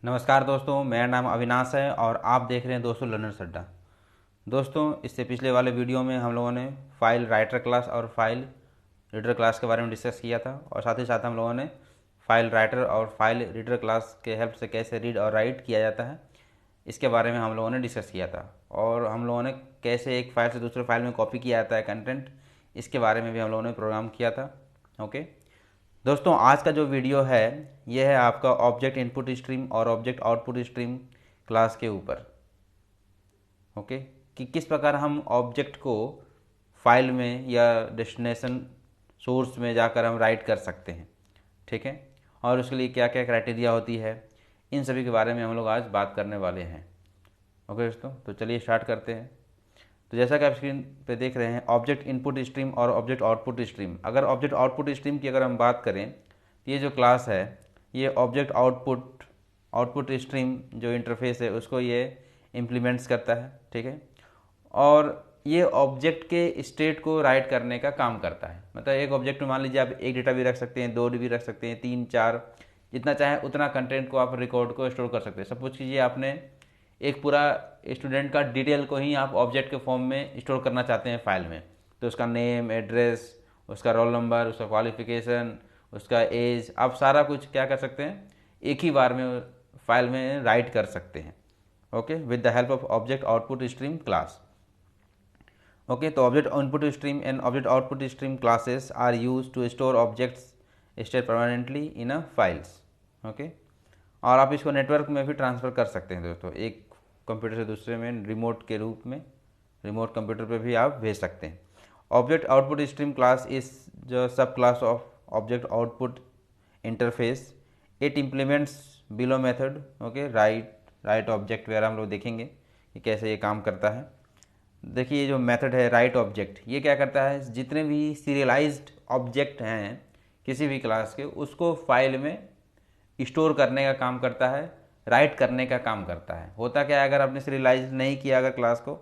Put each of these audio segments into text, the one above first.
नमस्कार दोस्तों, मेरा नाम अविनाश है और आप देख रहे हैं दोस्तों लर्नर्स अड्डा। दोस्तों, इससे पिछले वाले वीडियो में हम लोगों ने फाइल राइटर क्लास और फाइल रीडर क्लास के बारे में डिस्कस किया था और साथ ही साथ हम लोगों ने फाइल राइटर और फाइल रीडर क्लास के हेल्प से कैसे रीड और राइट किया जाता है इसके बारे में हम लोगों ने डिस्कस किया था। और हम लोगों ने कैसे एक फाइल से दूसरे फाइल में कॉपी किया जाता है कंटेंट, इसके बारे में भी हम लोगों ने प्रोग्राम किया था। ओके दोस्तों, आज का जो वीडियो है ये है आपका ऑब्जेक्ट इनपुट स्ट्रीम और ऑब्जेक्ट आउटपुट स्ट्रीम क्लास के ऊपर। ओके कि किस प्रकार हम ऑब्जेक्ट को फाइल में या डेस्टिनेशन सोर्स में जाकर हम राइट कर सकते हैं, ठीक है, और उसके लिए क्या क्या क्राइटेरिया होती है, इन सभी के बारे में हम लोग आज बात करने वाले हैं। ओके दोस्तों, तो चलिए स्टार्ट करते हैं। तो जैसा कि आप स्क्रीन पे देख रहे हैं, ऑब्जेक्ट इनपुट स्ट्रीम और ऑब्जेक्ट आउटपुट स्ट्रीम। अगर ऑब्जेक्ट आउटपुट स्ट्रीम की अगर हम बात करें तो ये जो क्लास है ये ऑब्जेक्ट आउटपुट स्ट्रीम जो इंटरफेस है उसको ये इम्प्लीमेंट्स करता है, ठीक है। और ये ऑब्जेक्ट के स्टेट को राइट करने का काम करता है। मतलब एक ऑब्जेक्ट में मान लीजिए आप एक डेटा भी रख सकते हैं, दो भी रख सकते हैं, तीन चार, जितना चाहे उतना कंटेंट को आप रिकॉर्ड को स्टोर कर सकते हैं। सपोज कीजिए आपने एक पूरा स्टूडेंट का डिटेल को ही आप ऑब्जेक्ट के फॉर्म में स्टोर करना चाहते हैं फाइल में, तो उसका नेम, एड्रेस, उसका रोल नंबर, उसका क्वालिफिकेशन, उसका एज, आप सारा कुछ क्या कर सकते हैं, एक ही बार में फाइल में राइट कर सकते हैं। Okay, with the help of object output stream class. Okay, तो object input stream and object output stream classes are use to store objects state permanently in a files. Okay, और आप इसको network में भी transfer कर सकते हैं दोस्तों, एक कंप्यूटर से दूसरे में रिमोट के रूप में, रिमोट कंप्यूटर पे भी आप भेज सकते हैं। Object output stream class is जो सब class of object output interface. It implements below method. Okay, right object वगैरह हम लोग देखेंगे कि कैसे ये काम करता है। देखिए, ये जो मेथड है राइट ऑब्जेक्ट, ये क्या करता है, जितने भी सीरियलाइज्ड ऑब्जेक्ट हैं किसी भी क्लास के, उसको फाइल में स्टोर करने का काम करता है, राइट करने का काम करता है। होता क्या है, अगर आपने सीरियलाइज नहीं किया अगर क्लास को,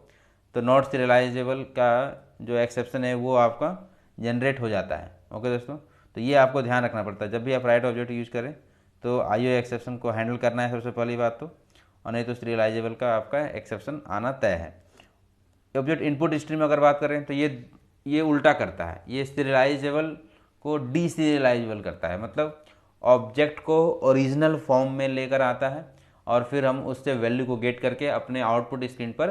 तो नॉट सीरियलाइजेबल का जो एक्सेप्शन है वो आपका जनरेट हो जाता है। ओके दोस्तों, तो ये आपको ध्यान रखना पड़ता है जब भी आप राइट ऑब्जेक्ट यूज करें, तो आईओ एक्सेप्शन को हैंडल करना है सबसे पहली बात तो, और नहीं तो सीरियलाइजेबल का आपका एक्सेप्शन आना तय है। ऑब्जेक्ट इनपुट स्ट्रीम अगर बात करें तो ये उल्टा करता है, ये सीरियलाइजेबल को डीसीरियलाइजेबल करता है। मतलब ऑब्जेक्ट को ओरिजिनल फॉर्म में लेकर आता है और फिर हम उससे वैल्यू को गेट करके अपने आउटपुट स्क्रीन पर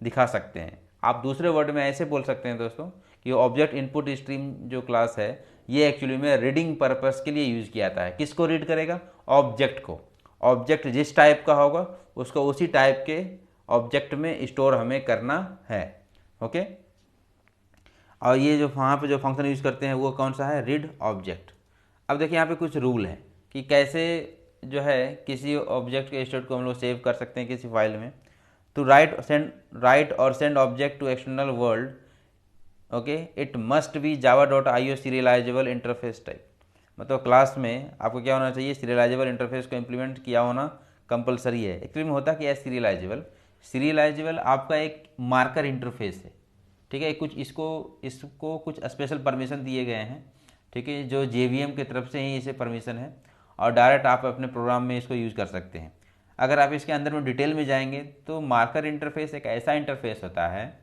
दिखा सकते हैं। आप दूसरे वर्ड में ऐसे बोल सकते हैं दोस्तों कि ऑब्जेक्ट इनपुट स्ट्रीम जो क्लास है ये एक्चुअली में रीडिंग पर्पस के लिए यूज किया जाता है। किसको रीड करेगा? ऑब्जेक्ट को। ऑब्जेक्ट जिस टाइप का होगा उसको उसी टाइप के ऑब्जेक्ट में स्टोर हमें करना है। ओके, और ये जो वहाँ पे जो फंक्शन यूज करते हैं वो कौन सा है? Read object. अब देखिए यहाँ पे कुछ रूल है कि कैसे जो है किसी ऑब्जेक्ट के स्टेट को हम लोग सेव कर सकते हैं किसी फाइल में। तो राइट और send object to external world, okay, it must be Java dot I O serializable interface type. मतलब क्लास में आपको क्या होना चाहिए? सीरियलाइजेबल इंटरफेस को इम्प्लीमेंट किया होना कंपलसरी है। एक्चुअली में होता क्या है, सीरियलाइजेबल आपका एक मार्कर इंटरफेस है, ठीक है। कुछ इसको कुछ स्पेशल परमिशन दिए गए हैं, ठीक है, जो JVM की तरफ से ही इसे परमिशन है और डायरेक्ट आप अपने प्रोग्राम में इसको यूज़ कर सकते हैं। अगर आप इसके अंदर में डिटेल में जाएंगे तो मार्कर इंटरफेस एक ऐसा इंटरफेस होता है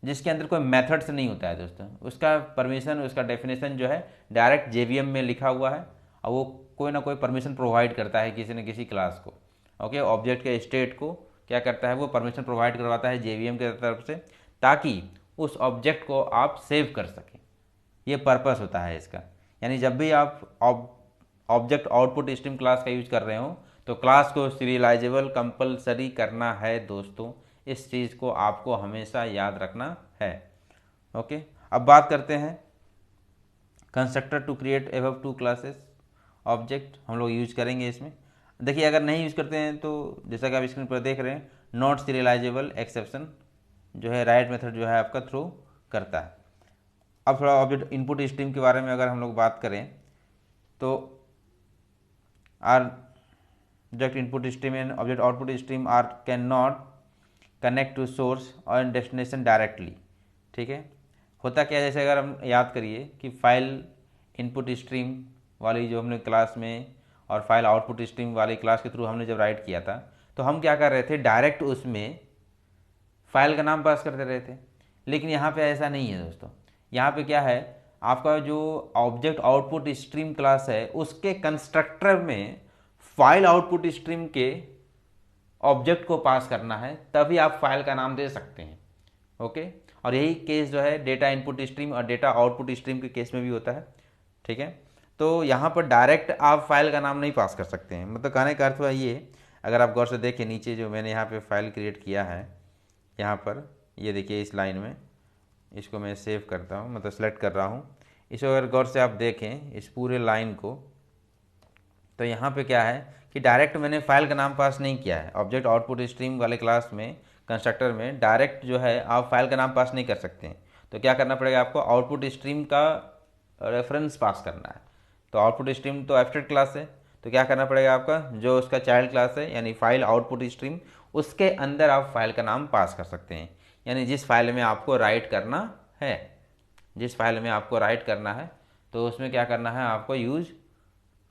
जिसके अंदर कोई मेथड्स नहीं होता है दोस्तों। उसका परमिशन, उसका डेफिनेशन जो है डायरेक्ट JVM में लिखा हुआ है और वो कोई ना कोई परमिशन प्रोवाइड करता है किसी न किसी क्लास को। ओके, ऑब्जेक्ट के स्टेट को क्या करता है, वो परमिशन प्रोवाइड करवाता है JVM की तरफ से, ताकि उस ऑब्जेक्ट को आप सेव कर सकें। ये पर्पस होता है इसका। यानी जब भी आप ऑब्जेक्ट आउटपुट स्ट्रीम क्लास का यूज कर रहे हो तो क्लास को सीरियलाइजेबल कंपलसरी करना है दोस्तों। इस चीज़ को आपको हमेशा याद रखना है। ओके, अब बात करते हैं constructor to create above two classes object हम लोग यूज करेंगे इसमें। देखिए, अगर नहीं यूज करते हैं तो जैसा कि आप स्क्रीन पर देख रहे हैं, नॉट सीरियलाइजेबल एक्सेप्शन जो है राइट मेथड जो है आपका थ्रो करता है। अब थोड़ा ऑब्जेक्ट इनपुट स्ट्रीम के बारे में अगर हम लोग बात करें तो are object input stream and object output stream are can not connect to source और डेस्टिनेशन डायरेक्टली, ठीक है। होता क्या है, जैसे अगर हम याद करिए कि फाइल इनपुट स्ट्रीम वाली जो हमने क्लास में और फाइल आउटपुट स्ट्रीम वाली क्लास के थ्रू हमने जब राइट किया था तो हम क्या कर रहे थे, डायरेक्ट उसमें फाइल का नाम पास करते रहे थे। लेकिन यहाँ पे ऐसा नहीं है दोस्तों। यहाँ पे क्या है, आपका जो ऑब्जेक्ट आउटपुट स्ट्रीम क्लास है उसके कंस्ट्रक्टर में फाइल आउटपुट स्ट्रीम के ऑब्जेक्ट को पास करना है, तभी आप फाइल का नाम दे सकते हैं। ओके, और यही केस जो है डेटा इनपुट स्ट्रीम और डेटा आउटपुट स्ट्रीम के केस में भी होता है। ठीक है, तो यहाँ पर डायरेक्ट आप फाइल का नाम नहीं पास कर सकते हैं। मतलब कहने का अर्थ हुआ ये, अगर आप गौर से देखें नीचे जो मैंने यहाँ पे फाइल क्रिएट किया है, यहाँ पर ये देखिए इस लाइन में, इसको मैं सेव करता हूँ, मतलब सेलेक्ट कर रहा हूँ। इसको अगर गौर से आप देखें इस पूरे लाइन को, तो यहाँ पे क्या है कि डायरेक्ट मैंने फाइल का नाम पास नहीं किया है। ऑब्जेक्ट आउटपुट स्ट्रीम वाले क्लास में कंस्ट्रक्टर में डायरेक्ट जो है आप फाइल का नाम पास नहीं कर सकते हैं। तो क्या करना पड़ेगा आपको, आउटपुट स्ट्रीम का रेफरेंस पास करना है। तो आउटपुट स्ट्रीम तो एब्स्ट्रैक्ट क्लास है, तो क्या करना पड़ेगा आपका, जो उसका चाइल्ड क्लास है यानी फाइल आउटपुट स्ट्रीम, उसके अंदर आप फाइल का नाम पास कर सकते हैं। यानी जिस फाइल में आपको राइट करना है, जिस फाइल में आपको राइट करना है, तो उसमें क्या करना है आपको यूज़,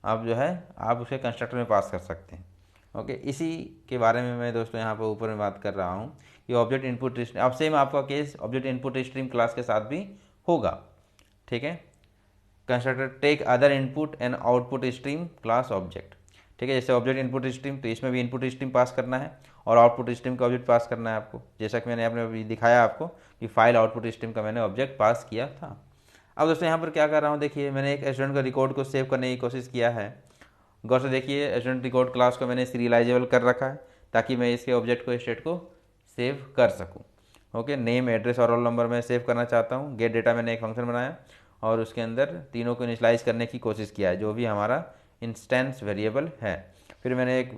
आप जो है आप उसे कंस्ट्रक्टर में पास कर सकते हैं। ओके, इसी के बारे में मैं दोस्तों यहाँ पर ऊपर में बात कर रहा हूँ कि ऑब्जेक्ट इनपुट स्ट्रीम, अब सेम आपका case object input stream class के साथ भी होगा। ठीक है, constructor take other input and output stream class object. ठीक है, जैसे ऑब्जेक्ट इनपुट स्ट्रीम, तो इसमें भी इनपुट स्ट्रीम पास करना है और आउटपुट स्ट्रीम का ऑब्जेक्ट पास करना है आपको, जैसा कि मैंने आपने अभी दिखाया आपको कि फाइल आउटपुट स्ट्रीम का मैंने ऑब्जेक्ट पास किया था। अब दोस्तों यहाँ पर क्या कर रहा हूँ, देखिए मैंने एक स्टूडेंट का रिकॉर्ड को सेव करने की कोशिश किया है। गौर से देखिए, स्टूडेंट रिकॉर्ड क्लास को मैंने सीरियलाइजेबल कर रखा है ताकि मैं इसके ऑब्जेक्ट को, स्टेट को सेव कर सकूँ। ओके, नेम, एड्रेस और रोल नंबर मैं सेव करना चाहता हूँ। गेट डेटा मैंने एक फंक्शन बनाया और उसके अंदर तीनों को इनिशियलाइज करने की कोशिश किया है, जो भी हमारा इंस्टेंस वेरिएबल है। फिर मैंने एक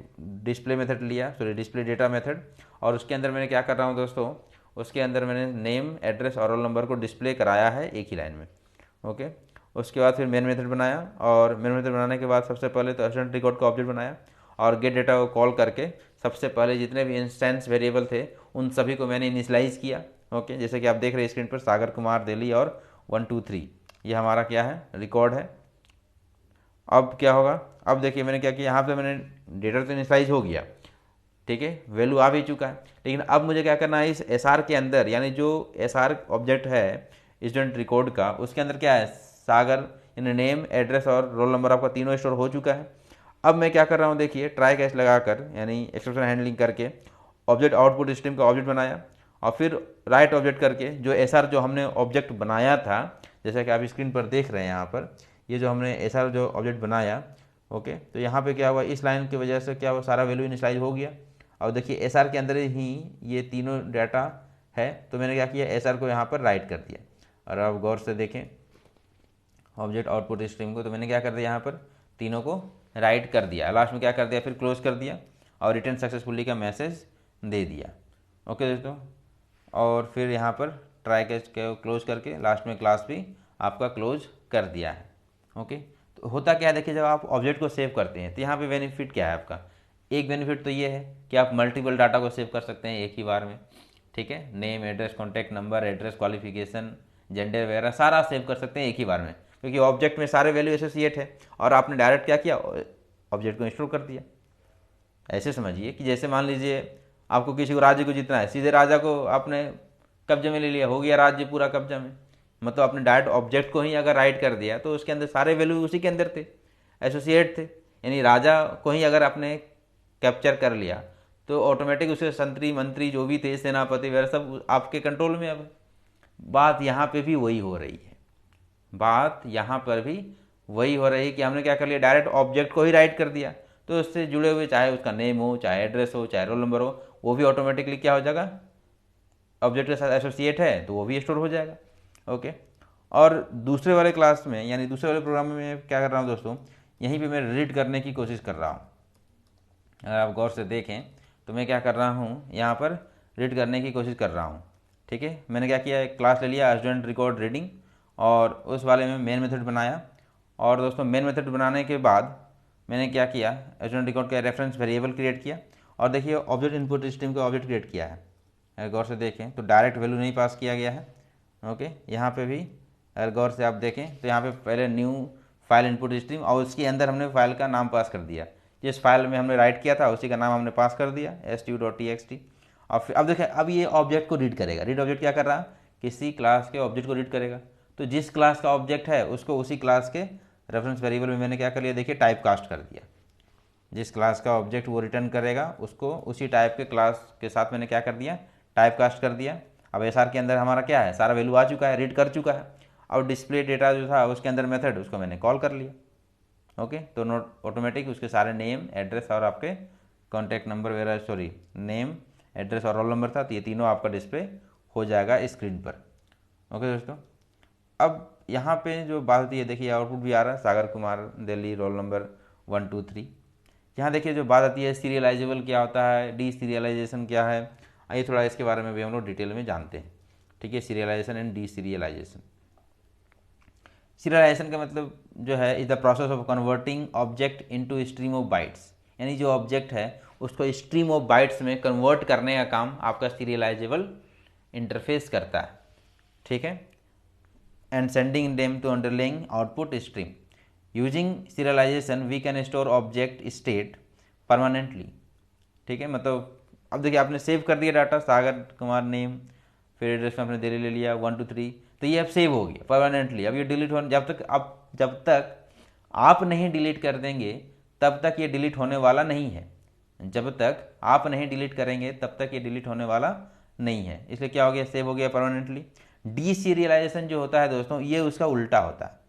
डिस्प्ले मेथड लिया, सॉरी डिस्प्ले डेटा मेथड, और उसके अंदर मैंने क्या कर रहा हूँ दोस्तों, उसके अंदर मैंने नेम, एड्रेस और रोल नंबर को डिस्प्ले कराया है एक ही लाइन में। ओके, उसके बाद फिर मेन मेथड बनाया, और मेन मेथड बनाने के बाद सबसे पहले तो स्टूडेंट रिकॉर्ड का ऑब्जेक्ट बनाया और गेट डेटा को कॉल करके सबसे पहले जितने भी इंस्टेंस वेरिएबल थे उन सभी को मैंने इनिशियलाइज किया। ओके, जैसे कि आप देख रहे हैं स्क्रीन पर, सागर कुमार दिल्ली और 1 2 3, ये हमारा क्या है, रिकॉर्ड है। अब क्या होगा, अब देखिए मैंने क्या किया, यहाँ पे मैंने डेटा तो इनिशियलाइज हो गया, ठीक है, वैल्यू आ भी चुका है। लेकिन अब मुझे क्या करना है, इस एसआर के अंदर, यानी जो एसआर ऑब्जेक्ट है स्टूडेंट रिकॉर्ड का, उसके अंदर क्या है, सागर यानी नेम, एड्रेस और रोल नंबर आपका तीनों स्टोर हो चुका है। अब मैं क्या कर रहा हूँ, देखिए ट्राई कैच लगाकर, यानी एक्सेप्शन हैंडलिंग करके ऑब्जेक्ट आउटपुट स्ट्रीम का ऑब्जेक्ट बनाया और फिर राइट ऑब्जेक्ट करके जो एसआर जो हमने ऑब्जेक्ट बनाया था, जैसा कि आप स्क्रीन पर देख रहे हैं यहाँ पर, ये जो हमने एसआर जो ऑब्जेक्ट बनाया। ओके, तो यहाँ पे क्या हुआ, इस लाइन की वजह से क्या हुआ, सारा वैल्यू इनिशियलाइज हो गया। और देखिए एसआर के अंदर ही ये तीनों डाटा है, तो मैंने क्या किया, एसआर को यहाँ पर राइट कर दिया। और अब गौर से देखें ऑब्जेक्ट आउटपुट स्ट्रीम को, तो मैंने क्या कर दिया, यहाँ पर तीनों को राइट कर दिया, लास्ट में क्या कर दिया, फिर क्लोज कर दिया और रिटर्न सक्सेसफुली का मैसेज दे दिया। ओके दोस्तों, और फिर यहाँ पर ट्राई कैच को क्लोज करके लास्ट में क्लास भी आपका क्लोज कर दिया है। ओके, तो होता क्या है, देखिए जब आप ऑब्जेक्ट को सेव करते हैं तो यहाँ पे बेनिफिट क्या है आपका, एक बेनिफिट तो ये है कि आप मल्टीपल डाटा को सेव कर सकते हैं एक ही बार में। ठीक है, name, address, contact number, address, qualification, gender वगैरह सारा सेव कर सकते हैं एक ही बार में, क्योंकि ऑब्जेक्ट में सारे वैल्यू एसोसिएट है और आपने डायरेक्ट क्या किया, ऑब्जेक्ट को इंस्टॉल कर दिया। ऐसे समझिए कि जैसे मान लीजिए आपको किसी को राज्य को जीतना है, सीधे राजा को आपने कब्जे में ले लिया, हो गया राज्य पूरा कब्जा में। मतलब आपने डायरेक्ट ऑब्जेक्ट को ही अगर राइट कर दिया तो उसके अंदर सारे वैल्यू उसी के अंदर थे, एसोसिएट थे। यानी राजा को ही अगर आपने कैप्चर कर लिया तो ऑटोमेटिक उसके संतरी मंत्री जो भी थे, सेनापति वगैरह सब आपके कंट्रोल में। अब बात यहाँ पे भी वही हो रही है, बात यहाँ पर भी वही हो रही है कि हमने क्या कर लिया, डायरेक्ट ऑब्जेक्ट को ही राइट कर दिया, तो उससे जुड़े हुए चाहे उसका नेम हो, चाहे एड्रेस हो, चाहे रोल नंबर हो, वो भी ऑटोमेटिकली क्या हो जाएगा, ऑब्जेक्ट के साथ एसोसिएट है तो वो भी स्टोर हो जाएगा। ओके, और दूसरे वाले क्लास में यानी दूसरे वाले प्रोग्राम में मैं क्या कर रहा हूँ दोस्तों, यहीं पे मैं रीड करने की कोशिश कर रहा हूँ। अगर आप गौर से देखें तो मैं क्या कर रहा हूँ, यहाँ पर रीड करने की कोशिश कर रहा हूँ। ठीक है, मैंने क्या किया, एक क्लास ले लिया स्टूडेंट रिकॉर्ड रीडिंग और उस वाले में मेन मेथड बनाया। और दोस्तों मेन मेथड बनाने के बाद मैंने क्या किया, स्टूडेंट रिकॉर्ड का रेफरेंस वेरिएबल क्रिएट किया और देखिए ऑब्जेक्ट इनपुट स्ट्रीम का ऑब्जेक्ट क्रिएट किया है। अगर गौर से देखें तो डायरेक्ट वैल्यू नहीं पास किया गया है। ओके, यहाँ पे भी अगर गौर से आप देखें तो यहाँ पे पहले न्यू फाइल इनपुट स्ट्रीम, और उसके अंदर हमने फाइल का नाम पास कर दिया, जिस फाइल में हमने राइट किया था उसी का नाम हमने पास कर दिया stu.txt। और फिर अब देखिए, अब ये ऑब्जेक्ट को रीड करेगा। रीड ऑब्जेक्ट क्या कर रहा है, किसी क्लास के ऑब्जेक्ट को रीड करेगा। तो जिस क्लास का ऑब्जेक्ट है उसको उसी क्लास के रेफरेंस वेरिएबल में मैंने क्या कर लिया, देखिए टाइप कास्ट कर दिया। जिस क्लास का ऑब्जेक्ट वो रिटर्न करेगा उसको उसी टाइप के क्लास के साथ मैंने क्या कर दिया, टाइप कास्ट कर दिया। अब एसआर के अंदर हमारा क्या है, सारा वैल्यू आ चुका है, रीड कर चुका है। और डिस्प्ले डेटा जो था उसके अंदर मेथड, उसको मैंने कॉल कर लिया। ओके, तो नोट ऑटोमेटिक उसके सारे नेम, एड्रेस और आपके कॉन्टैक्ट नंबर वगैरह, सॉरी नेम, एड्रेस और रोल नंबर था, तो ये तीनों आपका डिस्प्ले हो जाएगा स्क्रीन पर। ओके दोस्तों, अब यहाँ पे जो बात होती है, देखिए आउटपुट भी आ रहा है, सागर कुमार दिल्ली, रोल नंबर 1 2 3। यहाँ देखिए जो बात आती है सीरियलाइजेबल क्या होता है, डी सीरियलाइजेशन क्या है, आइए थोड़ा इसके बारे में भी हम लोग डिटेल में जानते हैं। ठीक है, serialisation and D serialisation. Serialisation का मतलब जो है is the process of converting object into stream of bytes, यानी जो ऑब्जेक्ट है उसको स्ट्रीम ऑफ बाइट्स में कन्वर्ट करने का काम आपका सीरियलाइजेबल इंटरफेस करता है। ठीक है, and sending them to underlying output stream. Using serialization we can store object state permanently. ठीक है, मतलब अब देखिए आपने सेव कर दिया डाटा, सागर कुमार नेम, फिर एड्रेस में आपने दिल्ली ले लिया 1 2 3, तो ये अब सेव हो गया परमानेंटली। अब ये डिलीट होने, जब तक आप नहीं डिलीट कर देंगे तब तक ये डिलीट होने वाला नहीं है। जब तक आप नहीं डिलीट करेंगे तब तक ये डिलीट होने वाला नहीं है, इसलिए क्या हो गया, सेव हो गया परमानेंटली। डी सीरियलाइजेशन जो होता है दोस्तों, ये उसका उल्टा होता है।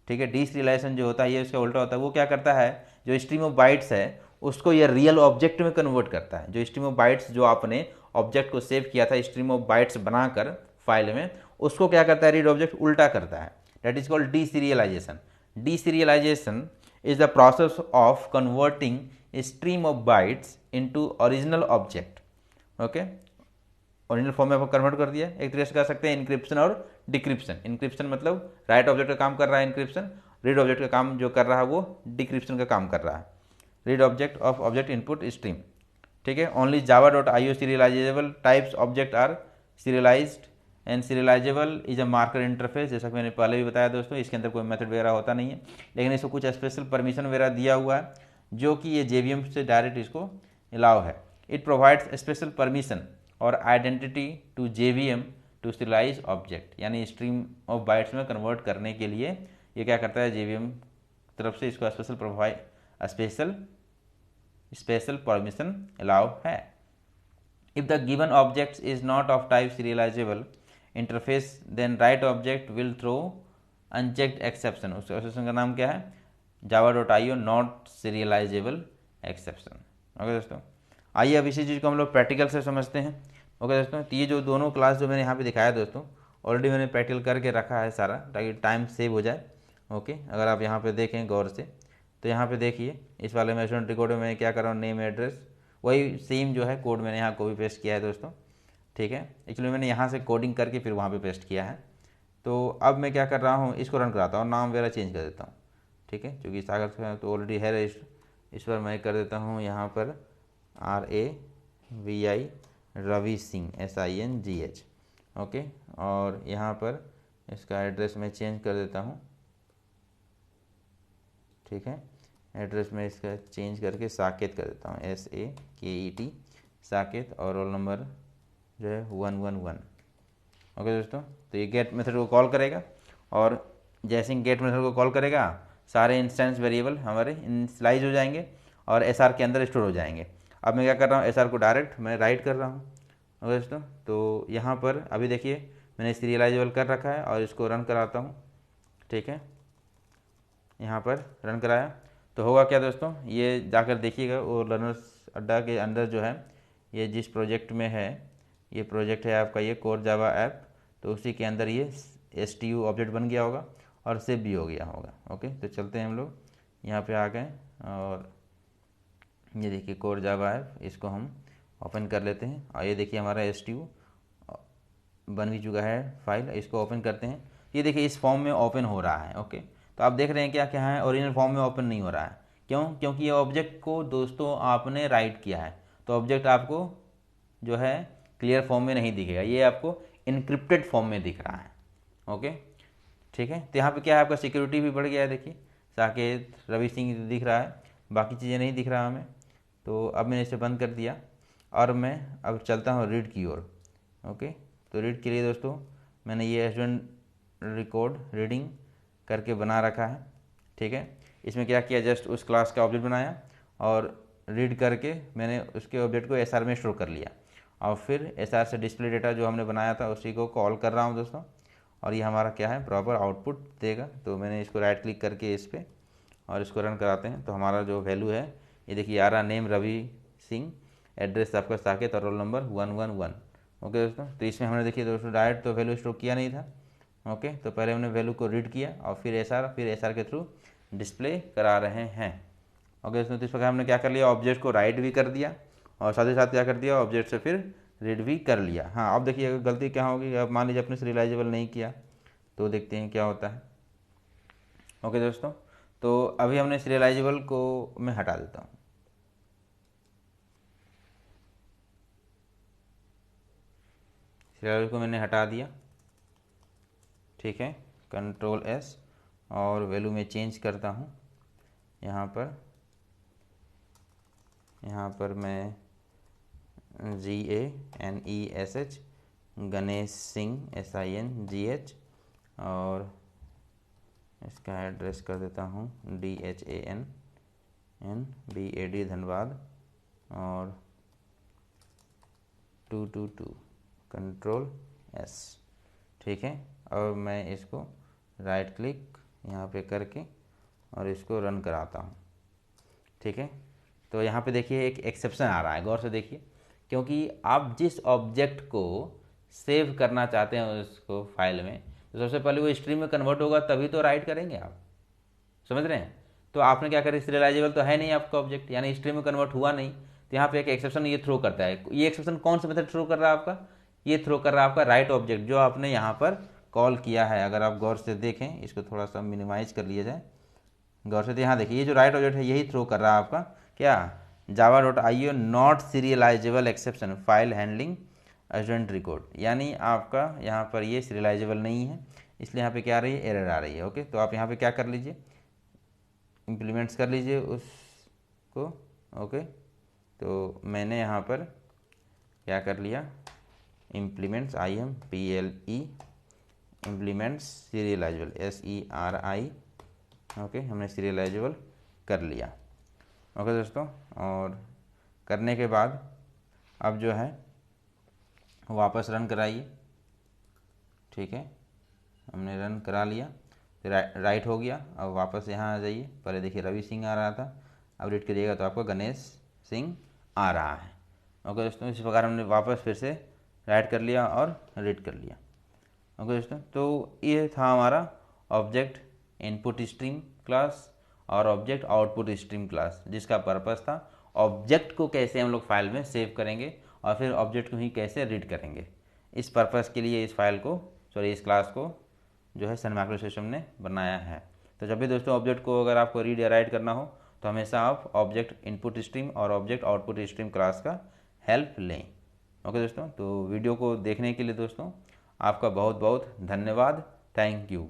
ठीक है, डी सीरियलाइजेशन जो होता है ये उसका उल्टा होता है। वो क्या करता है, जो स्ट्रीम ऑफ बाइट्स है उसको ये रियल ऑब्जेक्ट में कन्वर्ट करता है। जो स्ट्रीम ऑफ बाइट्स जो आपने ऑब्जेक्ट को सेव किया था स्ट्रीम ऑफ बाइट्स बनाकर फाइल में, उसको क्या करता है, रीड ऑब्जेक्ट उल्टा करता है। That is called D serialisation. D serialisation is the process of converting stream of bytes into original object. Okay, original form में आपको कन्वर्ट कर दिया। एक तरीके से कह सकते हैं इंक्रिप्शन और डिक्रिप्शन। इंक्रिप्शन मतलब राइट ऑब्जेक्ट का काम कर रहा है इंक्रिप्शन, रीड ऑब्जेक्ट का काम जो कर रहा है वो डिक्रिप्शन का काम कर रहा है। Read object of object input stream. ठीक है, only java.io serializable types object are serialized and serializable is a marker interface. जैसा कि मैंने पहले भी बताया दोस्तों, इसके अंदर कोई मेथड वगैरह होता नहीं है, लेकिन इसको कुछ स्पेशल परमिशन वगैरह दिया हुआ है जो कि ये JVM से डायरेक्ट इसको अलाउ है। इट प्रोवाइड्स स्पेशल परमिशन और identity to JVM to serialize object, यानी स्ट्रीम ऑफ बाइट्स में कन्वर्ट करने के लिए ये क्या करता है, JVM तरफ से इसको स्पेशल परमिशन अलाउ है। If the given object is not of type serializable interface then write object will throw unchecked exception. उस एक्सेप्शन का नाम क्या है, java.io not serialisable exception. Okay दोस्तों, आइए अब इसी चीज़ को हम लोग प्रैक्टिकल से समझते हैं। ओके दोस्तों, तो ये जो दोनों क्लास जो मैंने यहाँ पे दिखाया दोस्तों, ऑलरेडी मैंने प्रैक्टिकल करके रखा है सारा, ताकि टाइम सेव हो जाए। ओके, अगर आप यहाँ पे देखें गौर से, तो यहाँ पे देखिए इस वाले में स्टूडेंट रिकॉर्ड में मैं क्या कर रहा हूँ, नेम एड्रेस वही सेम जो है कोड मैंने यहाँ कॉपी पेस्ट किया है दोस्तों। ठीक है, एक्चुअली मैंने यहाँ से कोडिंग करके फिर वहाँ पे पेस्ट किया है। तो अब मैं क्या कर रहा हूँ, इसको रन कराता हूँ, नाम वगैरह चेंज कर देता हूँ। ठीक है, क्योंकि सागर तो ऑलरेडी है रजिस्टर, इस पर मैं कर देता हूँ यहाँ पर RAVI Ravi Singh SINGH। Okay, और यहाँ पर इसका एड्रेस मैं चेंज कर देता हूँ। ठीक है, एड्रेस में इसका चेंज करके साकेत कर देता हूँ, SAKET साकेत, और रोल नंबर जो है 111। ओके दोस्तों, तो ये गेट मेथड को कॉल करेगा, और जैसे ही गेट मेथड को कॉल करेगा सारे इंस्टेंस वेरिएबल हमारे इनिशियलाइज हो जाएंगे और SR के अंदर स्टोर हो जाएंगे। अब मैं क्या कर रहा हूँ, SR को डायरेक्ट मैं राइट कर रहा हूँ। ओके दोस्तों, तो यहाँ पर अभी देखिए मैंने सीरियलाइजेबल कर रखा है और इसको रन कराता हूँ। ठीक है, यहाँ पर रन कराया तो होगा क्या दोस्तों, ये जाकर देखिएगा वो लर्नर्स अड्डा के अंदर जो है, ये जिस प्रोजेक्ट में है, ये प्रोजेक्ट है आपका ये कोर जावा ऐप, तो उसी के अंदर ये STU ऑब्जेक्ट बन गया होगा और सेव भी हो गया होगा। ओके, तो चलते हैं हम लोग यहाँ पे आ गए, और ये देखिए कोर जावा ऐप, इसको हम ओपन कर लेते हैं, और ये देखिए हमारा STU बन भी चुका है फाइल। इसको ओपन करते हैं, ये देखिए इस फॉर्म में ओपन हो रहा है। ओके, तो आप देख रहे हैं क्या क्या है, ओरिजिनल फॉर्म में ओपन नहीं हो रहा है। क्यों, क्योंकि ये ऑब्जेक्ट को दोस्तों आपने राइट किया है, तो ऑब्जेक्ट आपको जो है क्लियर फॉर्म में नहीं दिखेगा, ये आपको इनक्रिप्टेड फॉर्म में दिख रहा है। ओके, ठीक है, तो यहाँ पे क्या है, आपका सिक्योरिटी भी बढ़ गया है। देखिए साकेत, रवि सिंह दिख रहा है, बाकी चीज़ें नहीं दिख रहा हमें। तो अब मैंने इसे बंद कर दिया और मैं अब चलता हूँ रीड की ओर। ओके, तो रीड के लिए दोस्तों मैंने ये स्टूडेंट रिकॉर्ड रीडिंग करके बना रखा है। ठीक है, इसमें क्या किया, जस्ट उस क्लास का ऑब्जेक्ट बनाया और रीड करके मैंने उसके ऑब्जेक्ट को एसआर में स्टोर कर लिया और फिर एसआर से डिस्प्ले डेटा जो हमने बनाया था उसी को कॉल कर रहा हूँ दोस्तों, और ये हमारा क्या है, प्रॉपर आउटपुट देगा। तो मैंने इसको राइट क्लिक करके इस पर और इसको रन कराते हैं। तो हमारा जो वैल्यू है ये देखिए आ रहा, नेम रवि सिंह, एड्रेस आपका साकेत और रोल नंबर 111। ओके दोस्तों, तो इसमें हमने देखिए दोस्तों डायरेक्ट तो वैल्यू स्टोर किया नहीं था। ओके, तो पहले हमने वैल्यू को रीड किया और फिर एसआर के थ्रू डिस्प्ले करा रहे हैं। ओके दोस्तों, तो इस प्रकार हमने क्या कर लिया, ऑब्जेक्ट को राइट भी कर दिया और साथ ही साथ क्या कर दिया, ऑब्जेक्ट से फिर रीड भी कर लिया। हाँ, अब देखिए अगर गलती क्या होगी, अब मान लीजिए अपने सीरियलाइजेबल नहीं किया तो देखते हैं क्या होता है। ओके दोस्तों, तो अभी हमने सीरियलाइजेबल को मैं हटा देता हूँ। सीरियलाइजेबल को मैंने हटा दिया। ठीक है, कंट्रोल एस और वैल्यू में चेंज करता हूँ। यहाँ पर मैं GANESH गणेश सिंह SINGH और इसका एड्रेस कर देता हूँ DHANNBAD धनबाद और 222 कंट्रोल एस। ठीक है, और मैं इसको राइट क्लिक यहाँ पे करके और इसको रन कराता हूँ। ठीक है, तो यहाँ पे देखिए एक एक्सेप्शन आ रहा है, गौर से देखिए, क्योंकि आप जिस ऑब्जेक्ट को सेव करना चाहते हैं उसको फाइल में, तो सबसे पहले वो स्ट्रीम में कन्वर्ट होगा तभी तो राइट करेंगे आप, समझ रहे हैं। तो आपने क्या करें, सीरियलाइजेबल तो है नहीं आपका ऑब्जेक्ट, यानी स्ट्रीम में कन्वर्ट हुआ नहीं, तो यहाँ पे एक एक्सेप्शन ये थ्रो करता है। ये एक्सेप्शन कौन सा मेथड थ्रो कर रहा है आपका, ये थ्रो कर रहा है आपका राइट ऑब्जेक्ट जो आपने यहाँ पर कॉल किया है। अगर आप गौर से देखें, इसको थोड़ा सा मिनिमाइज कर लिया जाए गौर से, तो यहाँ देखिए ये जो राइट ऑब्जेक्ट है यही थ्रो कर रहा है आपका क्या, java.io not serialisable exception file handling student record, यानी आपका यहाँ पर ये सीरियलाइजेबल नहीं है, इसलिए यहाँ पे क्या आ रही है, एरर आ रही है। ओके, तो आप यहाँ पे क्या कर लीजिए, इम्प्लीमेंट्स कर लीजिए उसको। ओके, तो मैंने यहाँ पर क्या कर लिया, implements IMPLE implements serialisable SERI। Okay, हमने सीरियलाइजेबल कर लिया। ओके दोस्तों, और करने के बाद अब जो है वापस रन कराइए। ठीक है, हमने रन करा लिया, तो राइट हो गया। अब वापस यहाँ आ जाइए, पहले देखिए रवि सिंह आ रहा था, अब रीड करिएगा तो आपको गणेश सिंह आ रहा है। ओके दोस्तों, इस प्रकार हमने वापस फिर से राइट कर लिया और रीड कर लिया। ओके दोस्तों, तो ये था हमारा ऑब्जेक्ट इनपुट स्ट्रीम क्लास और ऑब्जेक्ट आउटपुट स्ट्रीम क्लास, जिसका पर्पस था ऑब्जेक्ट को कैसे हम लोग फाइल में सेव करेंगे और फिर ऑब्जेक्ट को ही कैसे रीड करेंगे। इस पर्पस के लिए इस क्लास को जो है सन माइक्रो सिस्टम ने बनाया है। तो जब भी दोस्तों ऑब्जेक्ट को अगर आपको रीड या राइट करना हो तो हमेशा आप ऑब्जेक्ट इनपुट स्ट्रीम और ऑब्जेक्ट आउटपुट स्ट्रीम क्लास का हेल्प लें। ओके दोस्तों, तो वीडियो को देखने के लिए दोस्तों आपका बहुत बहुत धन्यवाद। Thank you.